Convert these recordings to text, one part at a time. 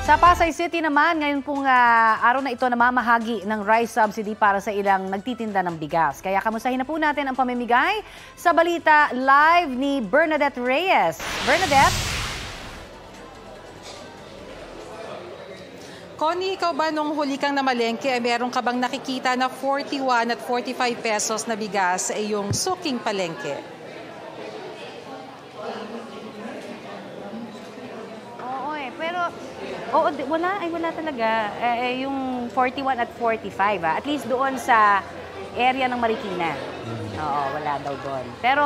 Sa Pasay City naman, ngayon pong araw na ito namamahagi ng rice subsidy para sa ilang nagtitinda ng bigas. Kaya kamustahin na po natin ang pamimigay sa balita live ni Bernadette Reyes. Bernadette? Connie, ikaw ba nung huli kang namalengke, meron ka bang nakikita na 41 at 45 pesos na bigas sa iyong suking palengke? Pero, wala talaga. Yung 41 at 45, at least doon sa area ng Marikina. Oo, wala daw doon. Pero,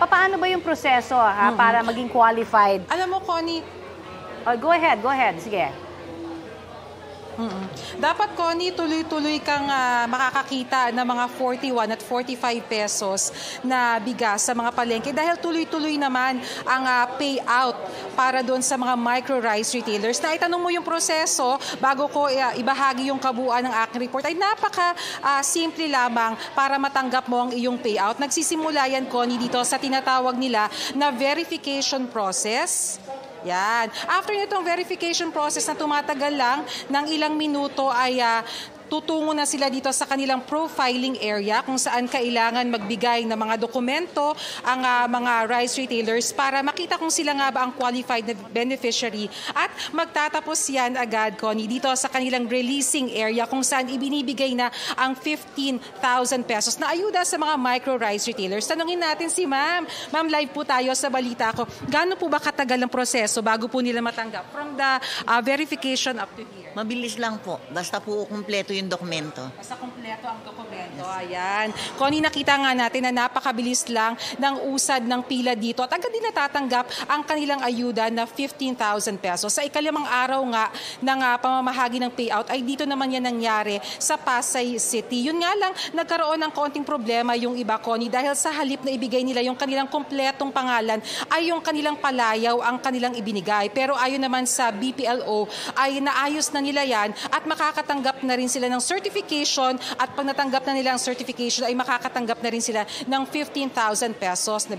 paano ba yung proseso para maging qualified? Alam mo, Connie... Go ahead. Sige. Dapat, Connie, tuloy-tuloy kang makakakita ng mga 41 at 45 pesos na bigas sa mga palengke dahil tuloy-tuloy naman ang payout para doon sa mga micro-rice retailers. Na itanong mo yung proseso bago ko ibahagi yung kabuuan ng aking report ay napaka-simple lamang para matanggap mo ang iyong payout. Nagsisimula yan, Connie, dito sa tinatawag nila na verification process. Yan. After nitong verification process na tumatagal lang ng ilang minuto ay tutungo na sila dito sa kanilang profiling area kung saan kailangan magbigay ng mga dokumento ang mga rice retailers para makita kung sila nga ba ang qualified na beneficiary at magtatapos yan agad, Connie, dito sa kanilang releasing area kung saan ibinibigay na ang 15,000 pesos na ayuda sa mga micro rice retailers. Tanungin natin si Ma'am. Ma'am, live po tayo sa balita ko. Gaano po ba katagal ang proseso bago po nila matanggap from the verification up to here? Mabilis lang po. Basta po kumpleto yung dokumento. Basta kumpleto ang dokumento. Yes. Ayan. Connie, nakita nga natin na napakabilis lang ng usad ng pila dito at agad din natatanggap ang kanilang ayuda na 15,000 pesos. Sa ikalimang araw nga ng pamamahagi ng payout ay dito naman yan nangyari sa Pasay City. Yun nga lang, nagkaroon ng konting problema yung iba, Connie, dahil sa halip na ibigay nila yung kanilang kumpletong pangalan ay yung kanilang palayaw ang kanilang ibinigay. Pero ayon naman sa BPLO ay naayos na nila yan at makakatanggap na rin sila ng certification at pag natanggap na nila ang certification ay makakatanggap na rin sila ng 15,000 pesos na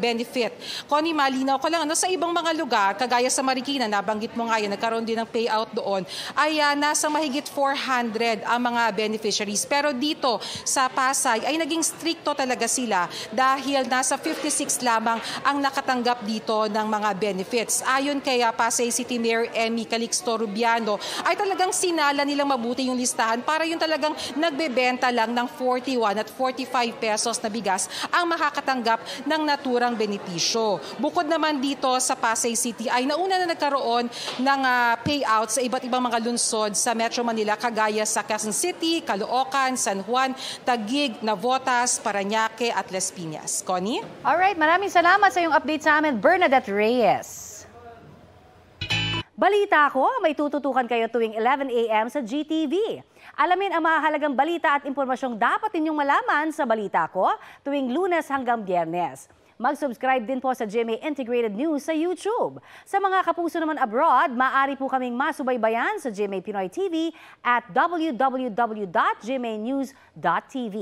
benefit. Connie, malinaw ko lang, sa ibang mga lugar, kagaya sa Marikina, nabanggit mo nga yan, nagkaroon din ng payout doon, ay nasa mahigit 400 ang mga beneficiaries. Pero dito sa Pasay ay naging stricto talaga sila dahil nasa 56 lamang ang nakatanggap dito ng mga benefits. Ayon kay Pasay City Mayor Emmy Calixto Rubiano, ay talagang sinala nilang mabuti yung listahan para yung talagang nagbebenta lang ng 41 at 45 pesos na bigas ang makakatanggap ng naturang benepisyo. Bukod naman dito sa Pasay City ay nauna na nagkaroon ng payout sa iba't ibang mga lungsod sa Metro Manila kagaya sa Quezon City, Caloocan, San Juan, Taguig, Navotas, Parañaque at Las Piñas. Connie? Alright, maraming salamat sa iyong update sa amin, Bernadette Reyes. Balita ko, may tututukan kayo tuwing 11 a.m. sa GTV. Alamin ang mahalagang balita at impormasyong dapat ninyong malaman sa Balita Ko tuwing Lunes hanggang Biyernes. Mag-subscribe din po sa GMA Integrated News sa YouTube. Sa mga kapuso naman abroad, maaari po kaming masubaybayan sa GMA Pinoy TV at www.gmanews.tv.